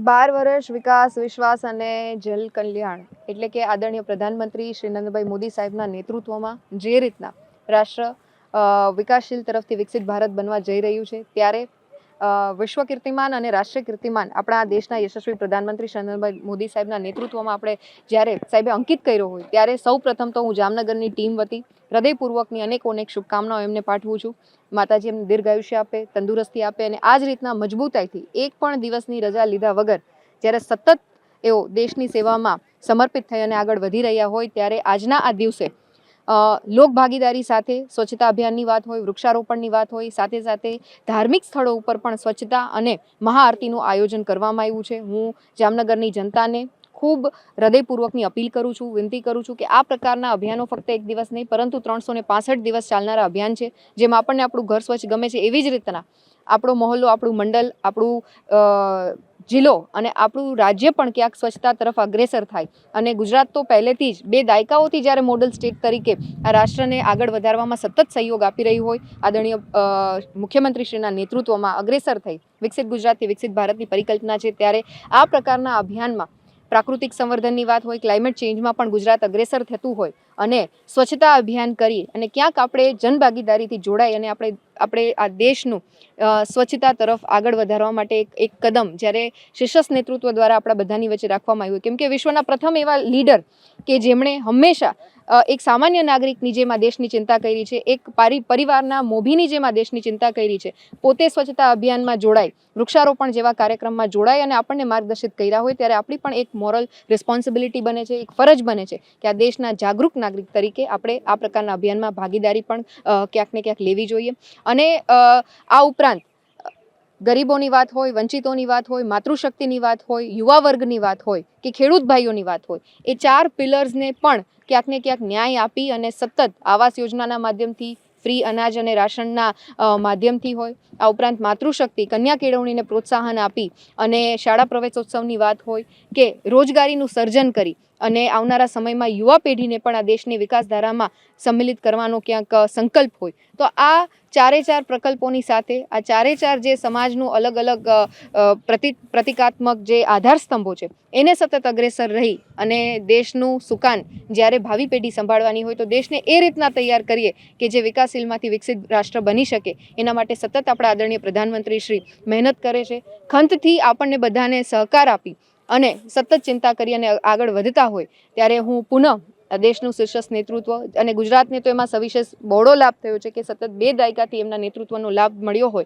12 વર્ષ વિકાસ વિશ્વાસ અને જલ કલ્યાણ એટલે કે આદરણીય પ્રધાનમંત્રી શ્રી નરેન્દ્રભાઈ મોદી સાહેબના નેતૃત્વમાં જે રીતના રાષ્ટ્ર વિકાસશીલ તરફથી વિકસિત ભારત બનવા જઈ રહ્યું છે ત્યારે વિશ્વ કીર્તિમાન અને રાષ્ટ્રીય કીર્તિમાન આપણા દેશના યશસ્વી પ્રધાનમંત્રી શ્રી નરેન્દ્રભાઈ મોદી સાહેબના નેતૃત્વમાં આપણે જ્યારે સાહેબે અંકિત કર્યો હોય ત્યારે સૌ પ્રથમ તો હું જામનગરની ટીમ વતી હૃદયપૂર્વકની અનેક શુભકામનાઓ એમને પાઠવું છું. માતાજી એમને દીર્ઘાયુષ્ય આપે, તંદુરસ્તી આપે અને આ જ રીતના મજબૂતાઈથી એક પણ દિવસની રજા લીધા વગર જ્યારે સતત એઓ દેશની સેવામાં સમર્પિત થઈ અને આગળ વધી રહ્યા હોય ત્યારે આજના આ દિવસે લોક ભાગીદારી સાથે સ્વચ્છતા અભિયાનની વાત હોય, વૃક્ષારોપણની વાત હોય, સાથે સાથે ધાર્મિક સ્થળો ઉપર પણ સ્વચ્છતા અને મહાઆરતીનું આયોજન કરવામાં આવ્યું છે. હું જામનગરની જનતાને ખૂબ હૃદયપૂર્વકની અપીલ કરું છું, વિનંતી કરું છું કે આ પ્રકારના અભિયાનો ફક્ત એક દિવસ નહીં પરંતુ 365 દિવસ ચાલનારા અભિયાન છે. જેમાં આપણને આપણું ઘર સ્વચ્છ ગમે છે એવી જ રીતના આપણો મહોલ્લો, આપણું મંડળ, આપણું જિલ્લો અને આપણું રાજ્ય પણ ક્યાંક સ્વચ્છતા તરફ અગ્રેસર થાય. અને ગુજરાત તો પહેલેથી જ 2 દાયકાઓથી જ્યારે મોડલ સ્ટેટ તરીકે આ રાષ્ટ્રને આગળ વધારવામાં સતત સહયોગ આપી રહ્યું હોય, આદરણીય મુખ્યમંત્રીશ્રીના નેતૃત્વમાં અગ્રેસર થઈ વિકસિત ગુજરાતથી વિકસિત ભારતની પરિકલ્પના છે ત્યારે આ પ્રકારના અભિયાનમાં પ્રાકૃતિક સંવર્ધનની વાત હોય, ક્લાઇમેટ ચેન્જમાં પણ ગુજરાત અગ્રેસર થતું હોય અને સ્વચ્છતા અભિયાન કરી અને ક્યાંક આપણે જનભાગીદારીથી જોડાઈ અને આપણે આ દેશનું સ્વચ્છતા તરફ આગળ વધારવા માટે એક કદમ જ્યારે શીર્ષસ્થ નેતૃત્વ દ્વારા આપણા બધાની વચ્ચે રાખવામાં આવ્યું. કેમ કે વિશ્વના પ્રથમ એવા લીડર કે જેમણે હંમેશા એક સામાન્ય નાગરિકની જેમ આ દેશની ચિંતા કરી છે, એક પરિવારના મોભીની જેમ આ દેશની ચિંતા કરી છે, પોતે સ્વચ્છતા અભિયાનમાં જોડાય, વૃક્ષારોપણ જેવા કાર્યક્રમમાં જોડાય અને આપણને માર્ગદર્શિત કર્યા હોય ત્યારે આપણી પણ એક મોરલ રિસ્પોન્સિબિલિટી બને છે, એક ફરજ બને છે કે આ દેશના જાગૃત નાગરિક તરીકે આપણે આ પ્રકારના અભિયાનમાં ભાગીદારી પણ ક્યાંક ને ક્યાંક લેવી જોઈએ. અને આ ઉપરાંત ગરીબોની વાત હોય, વંચિતોની વાત હોય, માતૃશક્તિની વાત હોય, યુવા વર્ગની વાત હોય કે ખેડૂત ભાઈઓની વાત હોય, એ 4 પિલર્સને પણ ક્યાંક ને ક્યાંક ન્યાય આપી અને સતત આવાસ યોજનાના માધ્યમથી, ફ્રી અનાજ અને રાશનના માધ્યમથી હોય, આ ઉપરાંત માતૃશક્તિ, કન્યા કેળવણીને પ્રોત્સાહન આપી અને શાળા પ્રવેશોત્સવની વાત હોય કે રોજગારીનું સર્જન કરી અને આવનારા સમયમાં યુવા પેઢીને પણ આ દેશની વિકાસધારામાં સંમિલિત કરવાનો ક્યાંક સંકલ્પ હોય તો આ 4 પ્રકલ્પોની સાથે આ 4 જે સમાજનું અલગ અલગ પ્રતિકાત્મક જે આધારસ્તંભો છે એને સતત અગ્રેસર રહી અને દેશનું સુકાન જ્યારે ભાવિ પેઢી સંભાળવાની હોય તો દેશને એ રીતના તૈયાર કરીએ કે જે વિકાસશીલમાંથી વિકસિત રાષ્ટ્ર બની શકે. એના માટે સતત આપણા આદરણીય પ્રધાનમંત્રી શ્રી મહેનત કરે છે. ખંતથી આપણને બધાને સહકાર આપી અને સતત ચિંતા કરી અને આગળ વધતા હોય ત્યારે હું પુનઃ દેશનું શીર્ષસ્થ નેતૃત્વ અને ગુજરાતને તો એમાં સવિશેષ બહોળો લાભ થયો છે કે સતત 2 દાયકાથી એમના નેતૃત્વનો લાભ મળ્યો હોય